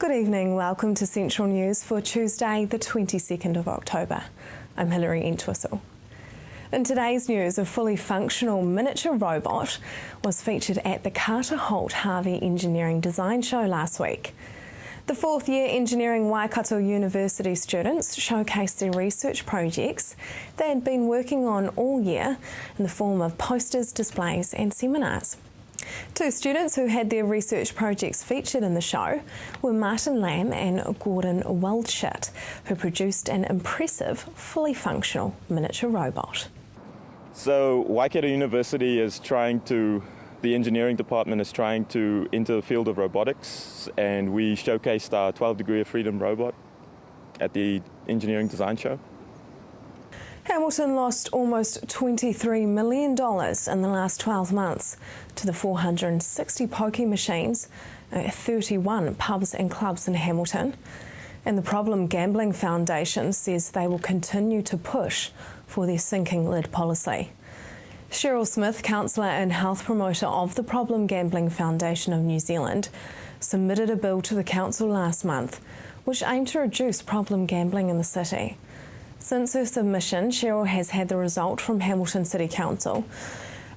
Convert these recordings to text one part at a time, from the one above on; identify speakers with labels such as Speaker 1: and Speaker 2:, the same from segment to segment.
Speaker 1: Good evening, welcome to Central News for Tuesday the 22nd of October. I'm Hilary Entwistle. In today's news, a fully functional miniature robot was featured at the Carter Holt Harvey Engineering Design Show last week. The fourth year engineering Waikato University students showcased their research projects they had been working on all year in the form of posters, displays and seminars. Two students who had their research projects featured in the show were Martin Lamb and Gordon Waldschut, who produced an impressive, fully functional miniature robot.
Speaker 2: So Waikato University the engineering department is trying to enter the field of robotics, and we showcased our 12 Degree of Freedom robot at the Engineering Design Show.
Speaker 1: Hamilton lost almost $23 million in the last 12 months to the 460 pokie machines at 31 pubs and clubs in Hamilton. And the Problem Gambling Foundation says they will continue to push for their sinking lid policy. Cheryl Smith, counsellor and health promoter of the Problem Gambling Foundation of New Zealand, submitted a bill to the council last month which aimed to reduce problem gambling in the city. Since her submission, Cheryl has had the result from Hamilton City Council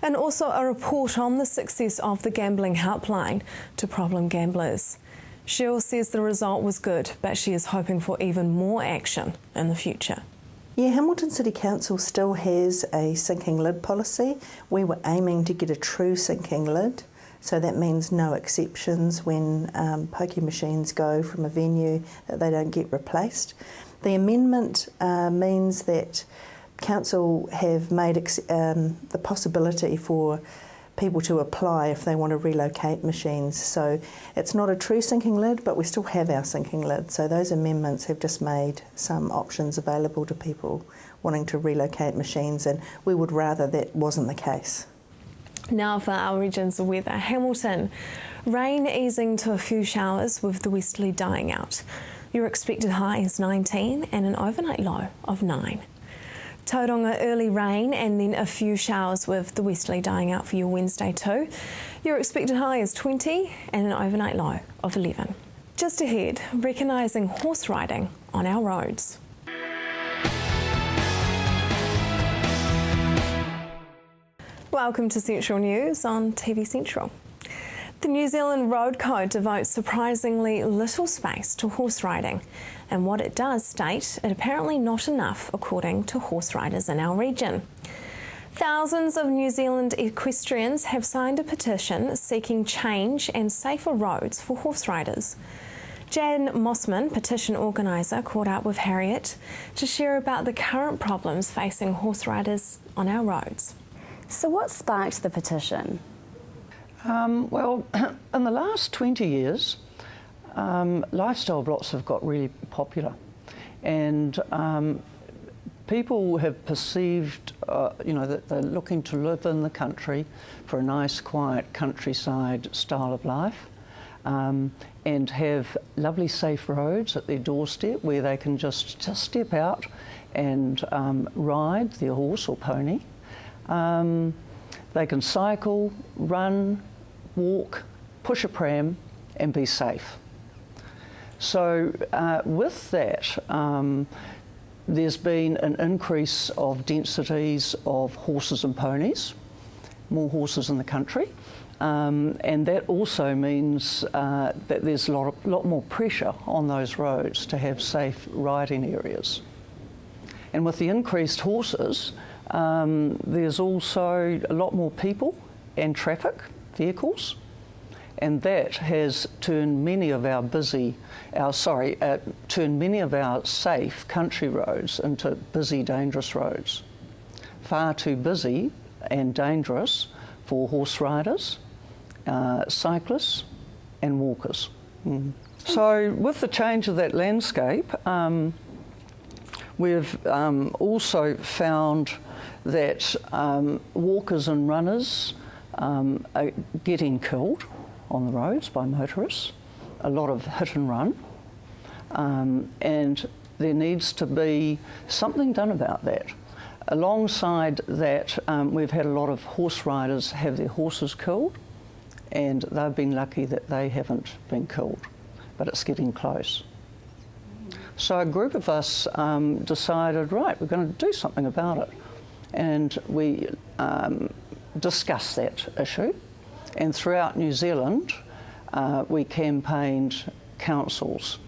Speaker 1: and also a report on the success of the gambling helpline to problem gamblers. Cheryl says the result was good, but she is hoping for even more action in the future.
Speaker 3: Yeah, Hamilton City Council still has a sinking lid policy. We were aiming to get a true sinking lid, so that means no exceptions when pokie machines go from a venue that they don't get replaced. The amendment means that Council have made the possibility for people to apply if they want to relocate machines. So it's not a true sinking lid, but we still have our sinking lid. So those amendments have just made some options available to people wanting to relocate machines, and we would rather that wasn't the case.
Speaker 1: Now for our region's weather. Hamilton, rain easing to a few showers with the westerly dying out. Your expected high is 19 and an overnight low of 9. Tauranga, early rain and then a few showers with the westerly dying out for your Wednesday too. Your expected high is 20 and an overnight low of 11. Just ahead, recognising horse riding on our roads. Welcome to Central News on TV Central. The New Zealand Road Code devotes surprisingly little space to horse riding, and what it does state it apparently not enough according to horse riders in our region. Thousands of New Zealand equestrians have signed a petition seeking change and safer roads for horse riders. Jan Mossman, petition organiser, caught up with Harriet to share about the current problems facing horse riders on our roads.
Speaker 4: So what sparked the petition?
Speaker 5: Well, in the last 20 years, lifestyle blocks have got really popular, and people have perceived, that they're looking to live in the country for a nice, quiet countryside style of life, and have lovely, safe roads at their doorstep where they can just step out and ride their horse or pony. They can cycle, run, walk, push a pram and be safe. So with that, there's been an increase of densities of horses and ponies, more horses in the country, and that also means that there's a lot more pressure on those roads to have safe riding areas. And with the increased horses, there's also a lot more people and traffic, vehicles, and that has turned many of our safe country roads into busy, dangerous roads. Far too busy and dangerous for horse riders, cyclists and walkers. So with the change of that landscape, we've also found that walkers and runners are getting killed on the roads by motorists, a lot of hit and run, and there needs to be something done about that. Alongside that, we've had a lot of horse riders have their horses killed, and they've been lucky that they haven't been killed. but it's getting close. So a group of us decided, right, we're going to do something about it. And we discussed that issue. And throughout New Zealand, we campaigned councils.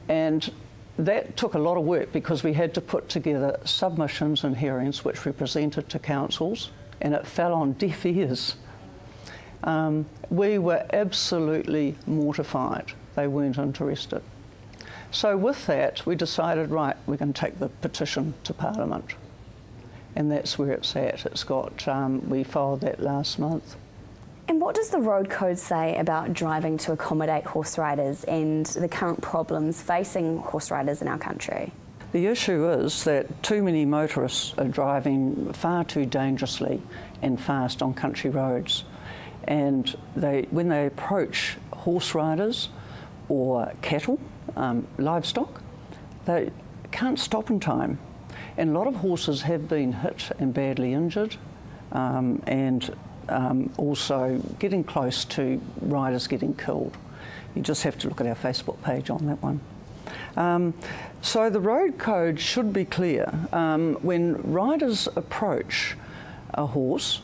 Speaker 5: And that took a lot of work because we had to put together submissions and hearings which we presented to councils, and it fell on deaf ears. We were absolutely mortified. They weren't interested. So with that, we decided, right, we're going to take the petition to Parliament. And that's where it's at. It's got, we filed that last month.
Speaker 4: And what does the road code say about driving to accommodate horse riders and the current problems facing horse riders in our country?
Speaker 5: The issue is that too many motorists are driving far too dangerously and fast on country roads. And when they approach horse riders or cattle, livestock, they can't stop in time. And a lot of horses have been hit and badly injured, and also getting close to riders getting killed. You just have to look at our Facebook page on that one. So the road code should be clear. When riders approach a horse,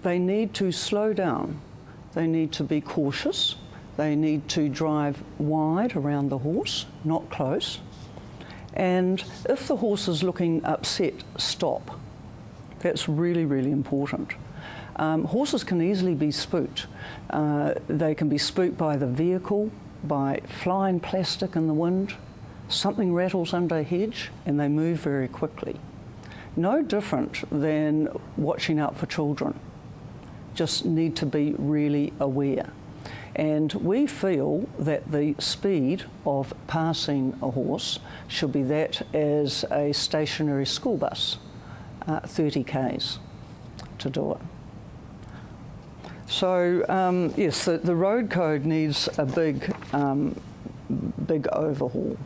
Speaker 5: they need to slow down. They need to be cautious. They need to drive wide around the horse, not close. And if the horse is looking upset, stop. That's really, really important. Horses can easily be spooked. They can be spooked by the vehicle, by flying plastic in the wind. Something rattles under a hedge and they move very quickly. No different than watching out for children. Just need to be really aware. And we feel that the speed of passing a horse should be that as a stationary school bus, 30 k's to do it. So yes, the road code needs a big overhaul.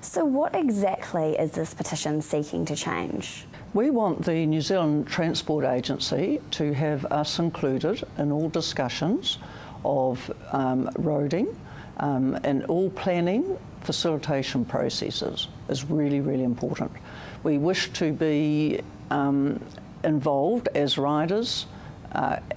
Speaker 4: So what exactly is this petition seeking to change?
Speaker 5: We want the New Zealand Transport Agency to have us included in all discussions of roading and all planning facilitation processes is really, really important. We wish to be involved as riders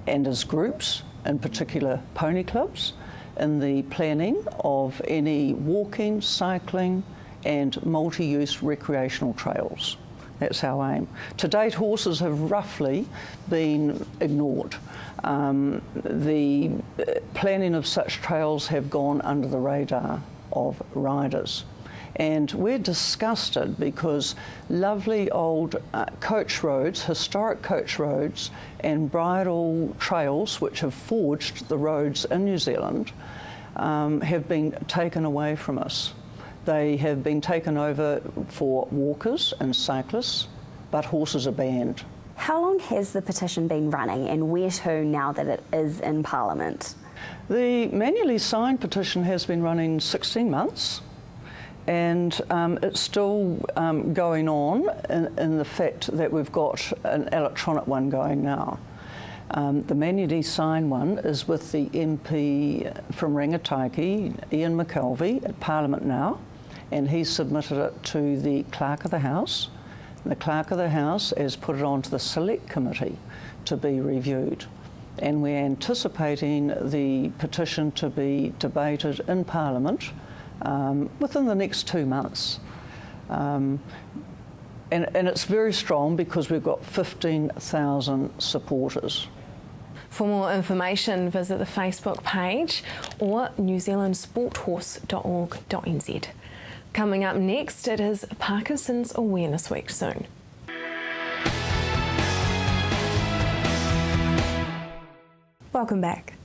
Speaker 5: and as groups, in particular pony clubs, in the planning of any walking, cycling and multi-use recreational trails. That's our aim. To date, horses have roughly been ignored. The planning of such trails have gone under the radar of riders. And we're disgusted because lovely old coach roads, historic coach roads and bridle trails which have forged the roads in New Zealand have been taken away from us. They have been taken over for walkers and cyclists, but horses are banned.
Speaker 4: How long has the petition been running and where to now that it is in Parliament?
Speaker 5: The manually signed petition has been running 16 months and it's still going on in the fact that we've got an electronic one going now. The manually signed one is with the MP from Rangataiki, Ian McKelvey, at Parliament now, and he's submitted it to the Clerk of the House. The Clerk of the House has put it on to the Select Committee to be reviewed. And we're anticipating the petition to be debated in Parliament within the next 2 months. And it's very strong because we've got 15,000 supporters.
Speaker 1: For more information, visit the Facebook page or newzealandsporthorse.org.nz. Coming up next, it is Parkinson's Awareness Week soon. Welcome back.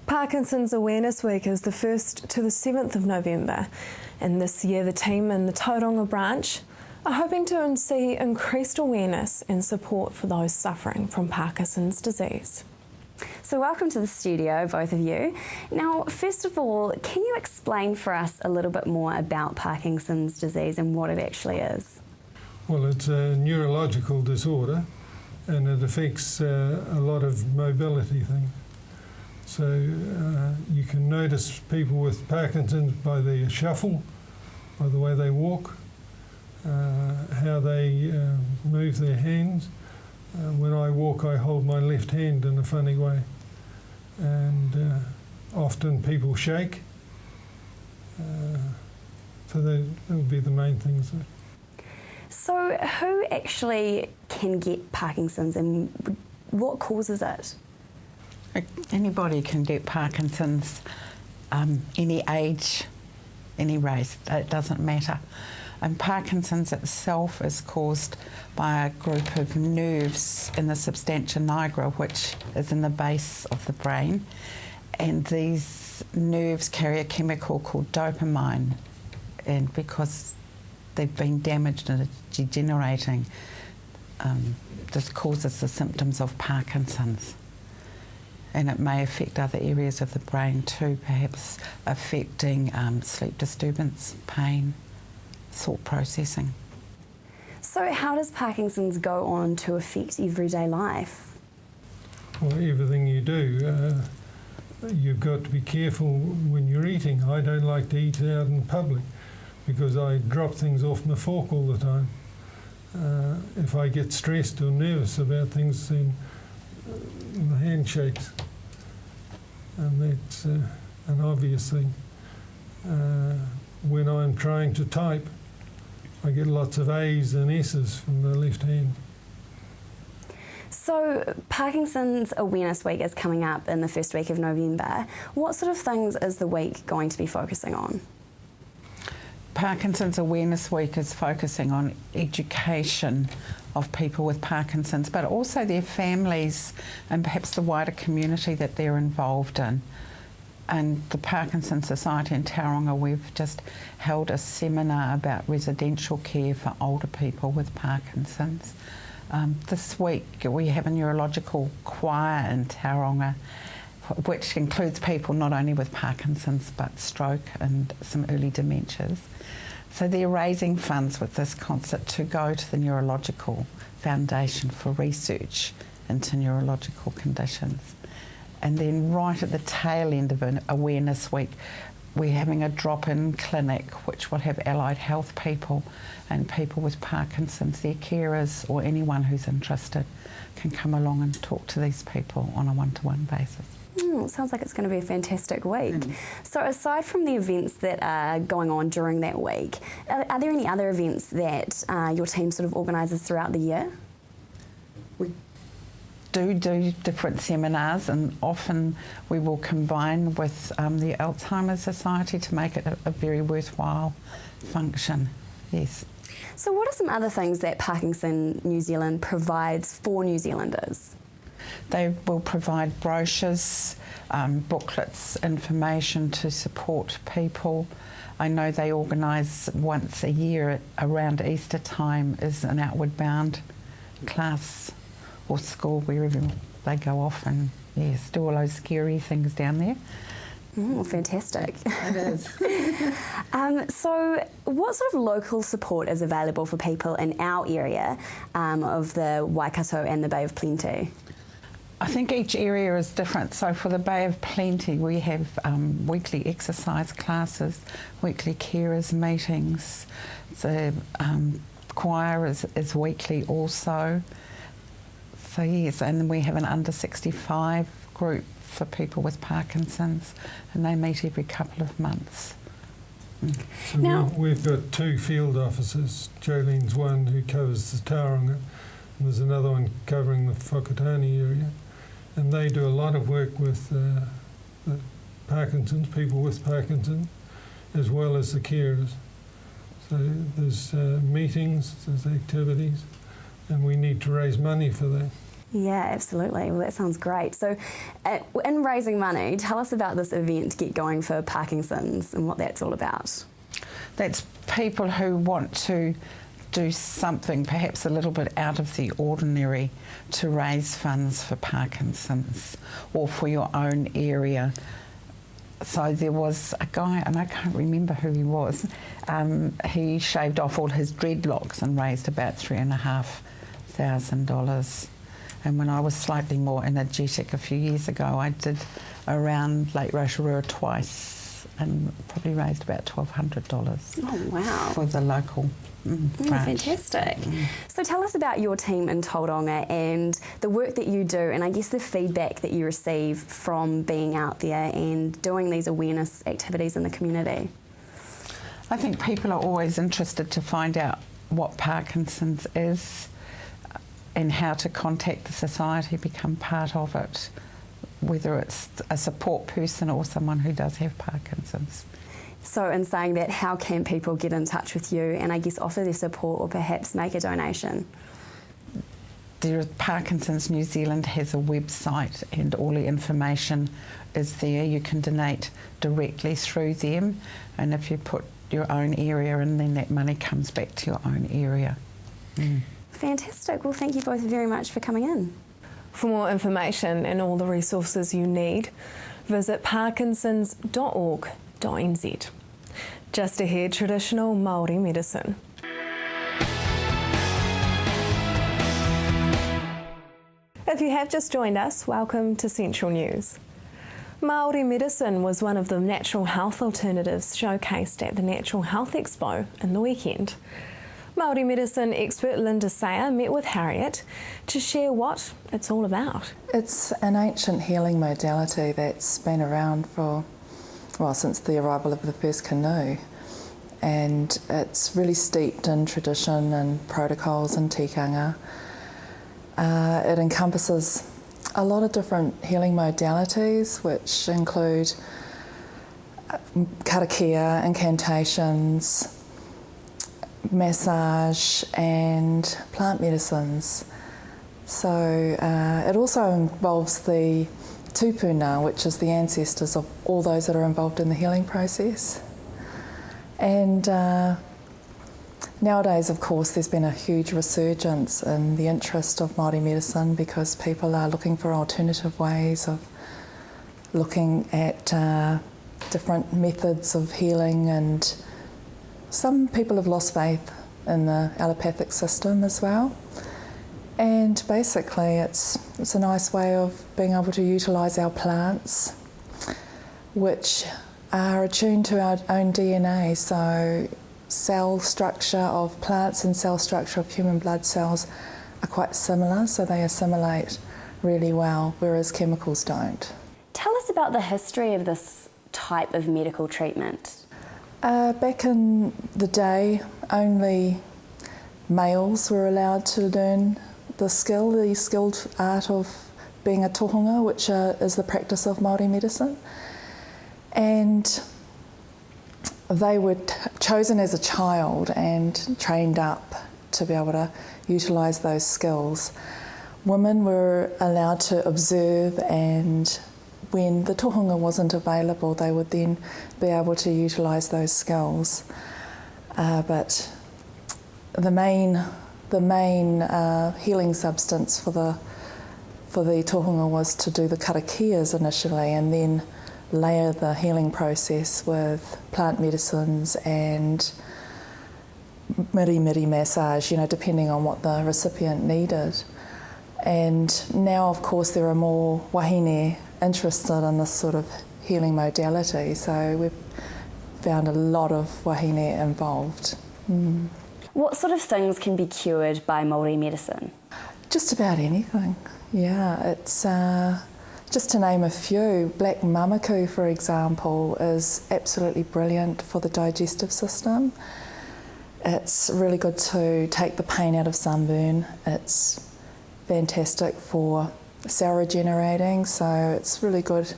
Speaker 1: Parkinson's Awareness Week is the 1st to the 7th of November, and this year the team in the Tauranga branch are hoping to see increased awareness and support for those suffering from Parkinson's disease.
Speaker 4: So welcome to the studio, both of you. Now, first of all, can you explain for us a little bit more about Parkinson's disease and what it actually is?
Speaker 6: Well, it's a neurological disorder and it affects a lot of mobility things. So you can notice people with Parkinson's by their shuffle, by the way they walk, how they move their hands. When I walk, I hold my left hand in a funny way, and often people shake. So that would be the main things.
Speaker 4: So who actually can get Parkinson's and what causes it?
Speaker 7: Anybody can get Parkinson's, any age, any race, it doesn't matter. And Parkinson's itself is caused by a group of nerves in the substantia nigra, which is in the base of the brain. And these nerves carry a chemical called dopamine. And because they've been damaged and it's degenerating, this causes the symptoms of Parkinson's. And it may affect other areas of the brain too, perhaps affecting sleep disturbance, pain, thought processing.
Speaker 4: So how does Parkinson's go on to affect everyday life?
Speaker 6: Well, everything you do, you've got to be careful when you're eating. I don't like to eat out in public because I drop things off my fork all the time. If I get stressed or nervous about things, then the hand shakes, and that's an obvious thing. When I'm trying to type, I get lots of A's and S's from the left hand.
Speaker 4: So Parkinson's Awareness Week is coming up in the first week of November. What sort of things is the week going to be focusing on?
Speaker 7: Parkinson's Awareness Week is focusing on education of people with Parkinson's, but also their families and perhaps the wider community that they're involved in. And the Parkinson's Society in Tauranga, we've just held a seminar about residential care for older people with Parkinson's. This week we have a neurological choir in Tauranga, which includes people not only with Parkinson's but stroke and some early dementias. So they're raising funds with this concert to go to the Neurological Foundation for research into neurological conditions. And then right at the tail end of an Awareness Week, we're having a drop-in clinic which will have allied health people and people with Parkinson's, their carers or anyone who's interested can come along and talk to these people on a one-to-one basis.
Speaker 4: It sounds like it's going to be a fantastic week. So aside from the events that are going on during that week, are there any other events that your team sort of organises throughout the year?
Speaker 7: We do different seminars, and often we will combine with the Alzheimer's Society to make it a very worthwhile function, yes.
Speaker 4: So what are some other things that Parkinson New Zealand provides for New Zealanders?
Speaker 7: They will provide brochures, booklets, information to support people. I know they organise once a year around Easter time is an Outward Bound class or school, wherever they go off and yes, do all those scary things down there.
Speaker 4: Fantastic.
Speaker 7: It is.
Speaker 4: So what sort of local support is available for people in our area of the Waikato and the Bay of Plenty?
Speaker 7: I think each area is different. So for the Bay of Plenty, we have weekly exercise classes, weekly carers meetings. The choir is weekly also. So yes, and then we have an under 65 group for people with Parkinson's, and they meet every couple of months.
Speaker 6: So
Speaker 4: Now,
Speaker 6: we've got two field officers. Jolene's one who covers the Tauranga, and there's another one covering the Whakatane area. And they do a lot of work with the Parkinson's, people with Parkinson's, as well as the carers. So there's meetings, there's activities, and we need to raise money for that.
Speaker 4: yeah, absolutely. Well, that sounds great. So in raising money, tell us about this event, Get Going for Parkinson's, and what that's all about.
Speaker 7: That's people who want to do something perhaps a little bit out of the ordinary to raise funds for Parkinson's or for your own area. So there was a guy, and I can't remember who he was, he shaved off all his dreadlocks and raised about $3,500. And when I was slightly more energetic a few years ago, I did around Lake Rotorua twice and probably raised about $1,200
Speaker 4: Oh, wow.
Speaker 7: for the local branch.
Speaker 4: Fantastic. So tell us about your team in Tauranga and the work that you do, and I guess the feedback that you receive from being out there and doing these awareness activities in the community.
Speaker 7: I think people are always interested to find out what Parkinson's is and how to contact the society, become part of it, whether it's a support person or someone who does have Parkinson's.
Speaker 4: So in saying that, how can people get in touch with you and I guess offer their support or perhaps make a donation?
Speaker 7: Parkinson's New Zealand has a website and all the information is there. You can donate directly through them, and if you put your own area and then that money comes back to your own area.
Speaker 4: Fantastic. Well, thank you both very much for coming in.
Speaker 1: For more information and all the resources you need, visit parkinsons.org.nz. Just ahead, traditional Māori medicine. If you have just joined us, welcome to Central News. Māori medicine was one of the natural health alternatives showcased at the Natural Health Expo in the weekend. Māori medicine expert Linda Sayer met with Harriet to share what it's all about.
Speaker 8: It's an ancient healing modality that's been around since the arrival of the first canoe, and it's really steeped in tradition and protocols and tikanga. It encompasses a lot of different healing modalities, which include karakia, incantations, massage and plant medicines. So it also involves the tupuna, which is the ancestors of all those that are involved in the healing process. And nowadays, of course, there's been a huge resurgence in the interest of Māori medicine because people are looking for alternative ways of looking at different methods of healing, and some people have lost faith in the allopathic system as well. And basically it's a nice way of being able to utilise our plants, which are attuned to our own DNA. So cell structure of plants and cell structure of human blood cells are quite similar, so they assimilate really well, whereas chemicals don't.
Speaker 4: Tell us about the history of this type of medical treatment.
Speaker 8: Back in the day, only males were allowed to learn the skilled art of being a tohunga, which is the practice of Māori medicine. And they were chosen as a child and trained up to be able to utilise those skills. Women were allowed to observe, and when the tohunga wasn't available, they would then be able to utilise those skills. But the main healing substance for the tohunga was to do the karakias initially, and then layer the healing process with plant medicines and miri massage, depending on what the recipient needed. And now, of course, there are more wahine interested in this sort of healing modality, so we've found a lot of wahine involved.
Speaker 4: What sort of things can be cured by Māori medicine?
Speaker 8: Just about anything, yeah. It's just to name a few, black mamaku, for example, is absolutely brilliant for the digestive system. It's really good to take the pain out of sunburn. It's fantastic for cell regenerating, so it's really good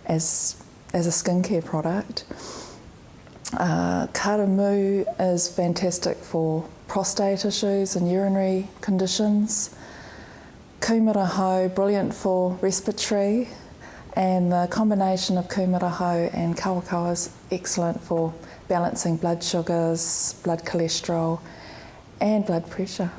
Speaker 8: as a skincare product. Karamu is fantastic for prostate issues and urinary conditions. Kumaraho, brilliant for respiratory, and the combination of kumaraho and kawakawa is excellent for balancing blood sugars, blood cholesterol and blood pressure.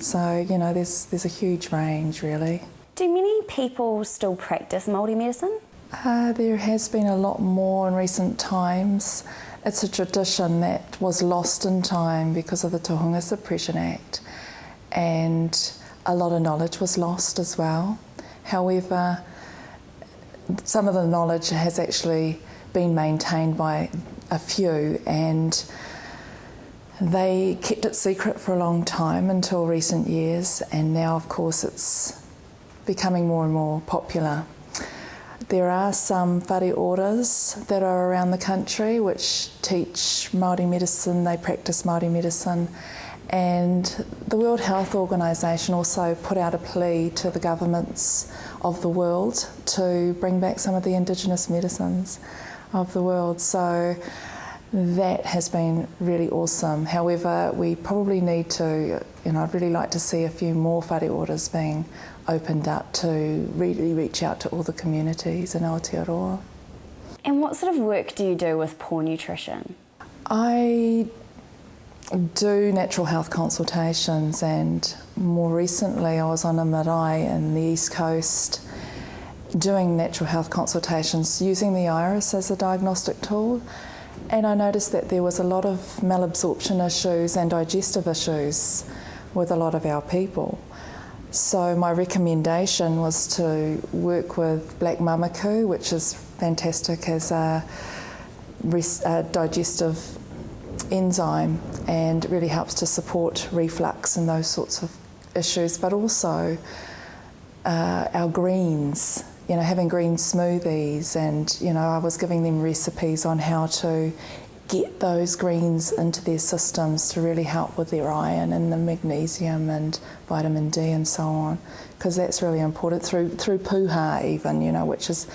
Speaker 8: So, there's a huge range really.
Speaker 4: Do many people still practice Māori medicine?
Speaker 8: There has been a lot more in recent times. It's a tradition that was lost in time because of the Tohunga Suppression Act, and a lot of knowledge was lost as well. However, some of the knowledge has actually been maintained by a few, and they kept it secret for a long time until recent years, and now of course it's becoming more and more popular. There are some whare orders that are around the country which teach Māori medicine, they practice Māori medicine, and the World Health Organisation also put out a plea to the governments of the world to bring back some of the Indigenous medicines of the world. So that has been really awesome. However, we probably need to, I'd really like to see a few more whare orders being opened up to really reach out to all the communities in Aotearoa.
Speaker 4: And what sort of work do you do with poor nutrition?
Speaker 8: I do natural health consultations, and more recently I was on a marae in the East Coast doing natural health consultations using the iris as a diagnostic tool, and I noticed that there was a lot of malabsorption issues and digestive issues with a lot of our people. So my recommendation was to work with black mamaku, which is fantastic as a digestive enzyme, and it really helps to support reflux and those sorts of issues, but also our greens, having green smoothies, and I was giving them recipes on how to get those greens into their systems to really help with their iron and the magnesium and vitamin D and so on, because that's really important through puha even, which is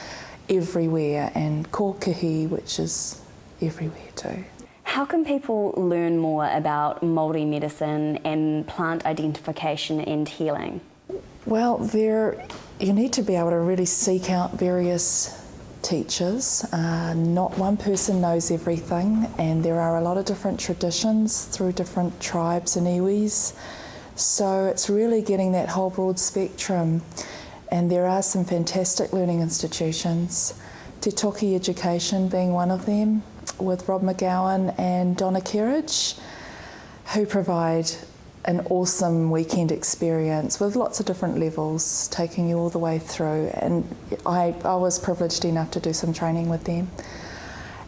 Speaker 8: everywhere, and kōkihi, which is everywhere too.
Speaker 4: How can people learn more about Māori medicine and plant identification and healing?
Speaker 8: Well, you need to be able to really seek out various teachers. Not one person knows everything, and there are a lot of different traditions through different tribes and iwis. So it's really getting that whole broad spectrum, and there are some fantastic learning institutions, Te Toki Education being one of them, with Rob McGowan and Donna Kerridge, who provide an awesome weekend experience with lots of different levels, taking you all the way through. And I was privileged enough to do some training with them.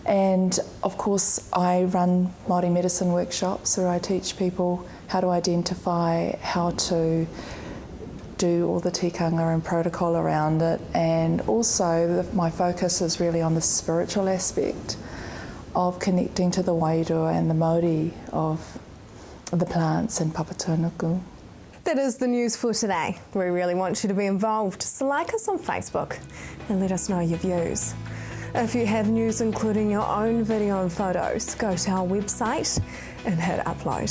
Speaker 8: And of course, I run Māori medicine workshops where I teach people how to identify, how to do all the tikanga and protocol around it. And also my focus is really on the spiritual aspect of connecting to the wairua and the Māori of the plants in Papatūānuku.
Speaker 1: That is the news for today. We really want you to be involved, so like us on Facebook and let us know your views. If you have news including your own video and photos, go to our website and hit upload.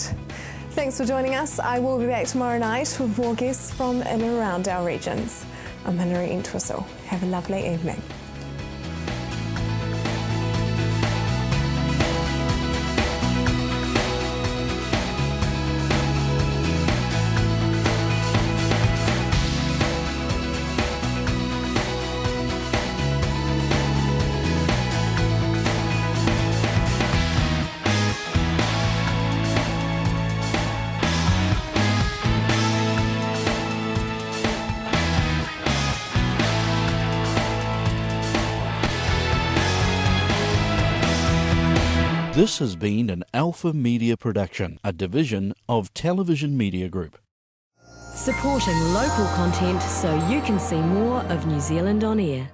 Speaker 1: Thanks for joining us. I will be back tomorrow night with more guests from in and around our regions. I'm Hilary Entwistle. Have a lovely evening.
Speaker 9: This has been an Alpha Media production, a division of Television Media Group.
Speaker 10: Supporting local content so you can see more of New Zealand on air.